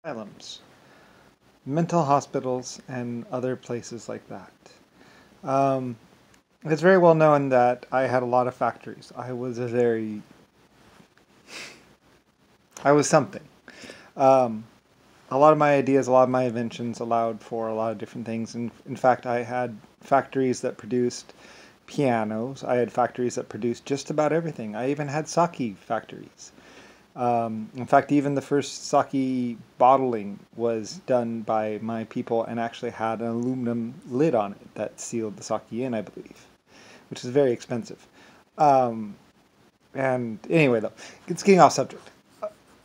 Asylums, mental hospitals, and other places like that. Um, it's very well known that I had a lot of factories. I was something. Um, a lot of my ideas, a lot of my inventions allowed for a lot of different things. And in fact, I had factories that produced pianos. I had factories that produced just about everything. I even had sake factories. In fact, even the first sake bottling was done by my people and actually had an aluminum lid on it that sealed the sake in, I believe, which is very expensive. Um, and anyway, though, it's getting off subject.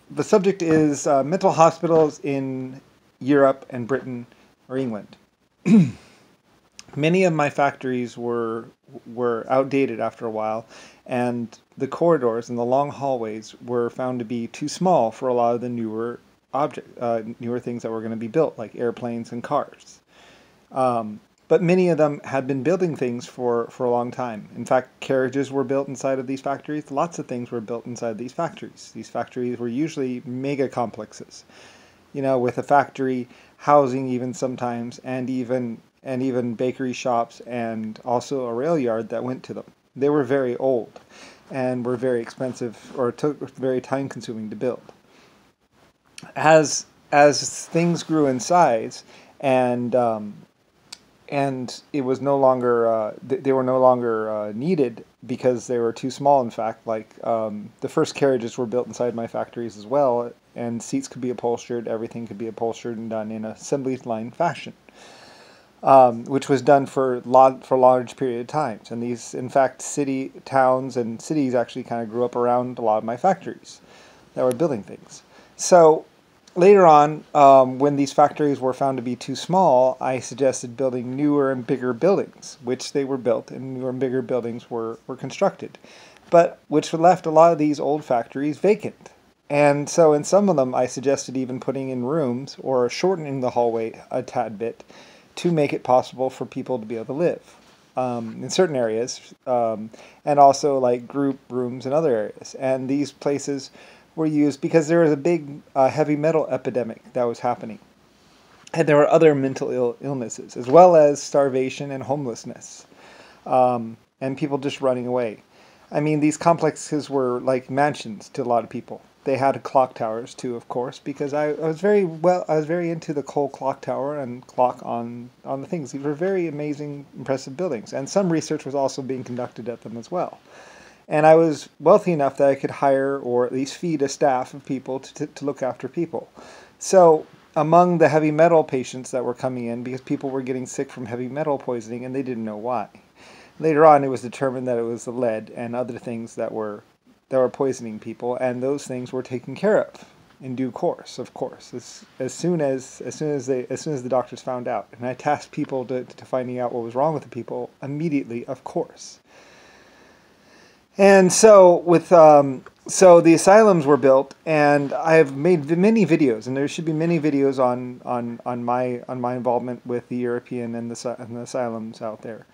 The subject is mental hospitals in Europe and Britain or England. Many of my factories were outdated after a while, and the corridors and the long hallways were found to be too small for a lot of the newer things that were going to be built, like airplanes and cars. But many of them had been building things for a long time. In fact, carriages were built inside of these factories. Lots of things were built inside these factories. These factories were usually mega complexes, with a factory housing even sometimes, and even bakery shops, and also a rail yard that went to them. They were very old and were very expensive, or took very time consuming to build. As things grew in size, and it was no longer they were no longer needed because they were too small. In fact, like the first carriages were built inside my factories as well, and seats could be upholstered, everything could be upholstered and done in assembly line fashion, which was done for large period of times. And these, in fact, towns and cities actually kind of grew up around a lot of my factories that were building things. So later on, when these factories were found to be too small, I suggested building newer and bigger buildings, which they were built, and newer and bigger buildings were constructed, but which left a lot of these old factories vacant. And so in some of them, I suggested even putting in rooms or shortening the hallway a tad bit to make it possible for people to be able to live in certain areas, and also like group rooms in other areas. And these places were used because there was a big heavy metal epidemic that was happening. And there were other mental illnesses, as well as starvation and homelessness, and people just running away. I mean, these complexes were like mansions to a lot of people. They had clock towers too, of course, because I was very into the coal clock tower and clock on the things. These were very amazing, impressive buildings, and some research was also being conducted at them as well. And I was wealthy enough that I could hire or at least feed a staff of people to look after people. So among the heavy metal patients that were coming in, because people were getting sick from heavy metal poisoning and they didn't know why. Later on, it was determined that it was the lead and other things that were poisoning people, and those things were taken care of in due course, of course, as soon as the doctors found out. And I tasked people to finding out what was wrong with the people immediately, of course. And so the asylums were built, and I have made many videos, and there should be many videos on my involvement with the European and the asylums out there,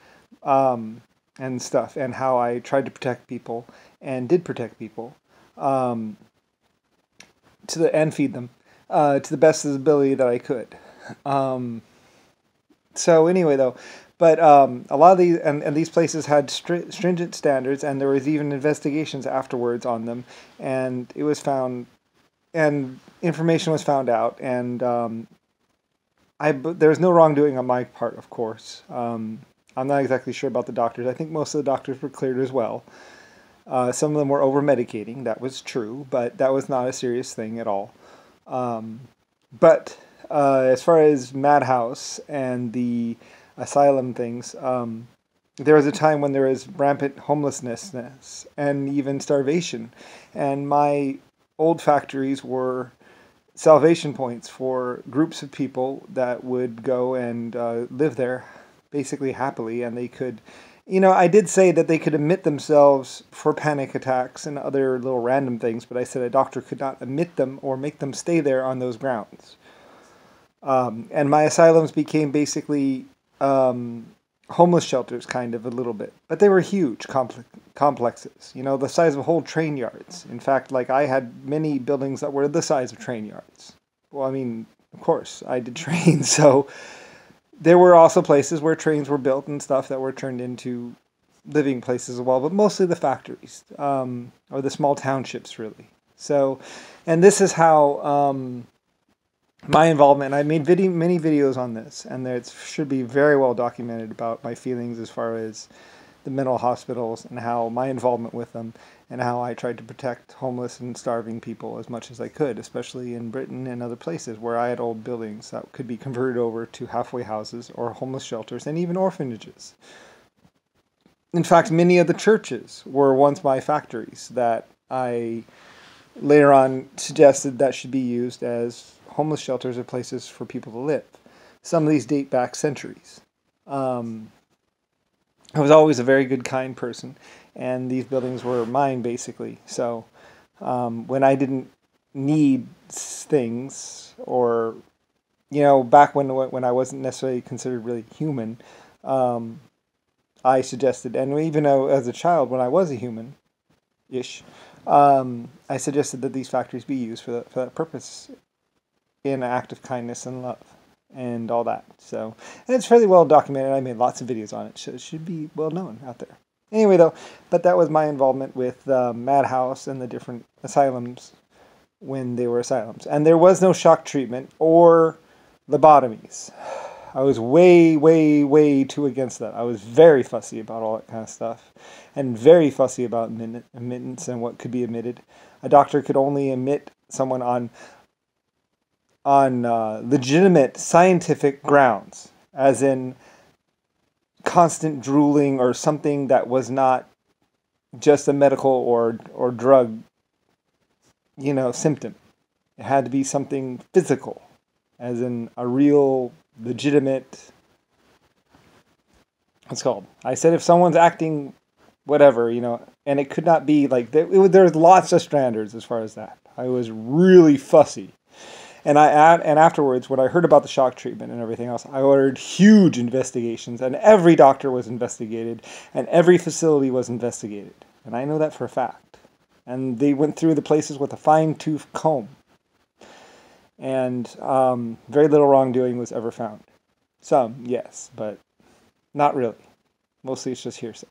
and stuff, and how I tried to protect people and did protect people, and feed them to the best of the ability that I could. So anyway, though, but a lot of these places had stringent standards, and there was even investigations afterwards on them, and it was found, and information was found out, and there was no wrongdoing on my part, of course. I'm not exactly sure about the doctors. I think most of the doctors were cleared as well. Some of them were over medicating. That was true, but that was not a serious thing at all. But as far as Madhouse and the asylum things, there was a time when there was rampant homelessness and even starvation, and my old factories were salvation points for groups of people that would go and live there basically happily, and they could, I did say that they could admit themselves for panic attacks and other little random things, but I said a doctor could not admit them or make them stay there on those grounds. And my asylums became basically homeless shelters, kind of, a little bit. But they were huge complexes, the size of whole train yards. In fact, like, I had many buildings that were the size of train yards. well, I mean, of course, I did trains, so there were also places where trains were built and stuff that were turned into living places as well, but mostly the factories, or the small townships, really. So, and this is how my involvement, and I made many videos on this, and it should be very well documented about my feelings as far as the mental hospitals and how my involvement with them and how I tried to protect homeless and starving people as much as I could, especially in Britain and other places where I had old buildings that could be converted over to halfway houses or homeless shelters and even orphanages. In fact, many of the churches were once my factories that I later on suggested that should be used as homeless shelters or places for people to live. Some of these date back centuries. I was always a very good, kind person, and these buildings were mine, basically. So when I didn't need things, or, back when I wasn't necessarily considered really human, I suggested, and even as a child, when I was a human-ish, I suggested that these factories be used for that purpose, in an act of kindness and love and all that. So, and it's fairly well documented. I made lots of videos on it, so it should be well known out there. Anyway, though, but that was my involvement with Madhouse and the different asylums when they were asylums. And there was no shock treatment or lobotomies. I was way, way, way too against that. I was very fussy about all that kind of stuff, and very fussy about admittance and what could be admitted. A doctor could only admit someone on legitimate scientific grounds, as in constant drooling or something that was not just a medical or drug, symptom. It had to be something physical, as in a real, legitimate, what's it called? I said if someone's acting whatever, and it could not be like, there's lots of standards as far as that. I was really fussy. And afterwards, when I heard about the shock treatment and everything else, I ordered huge investigations, and every doctor was investigated, and every facility was investigated. And I know that for a fact. And they went through the places with a fine-tooth comb. And very little wrongdoing was ever found. Some, yes, but not really. Mostly it's just hearsay.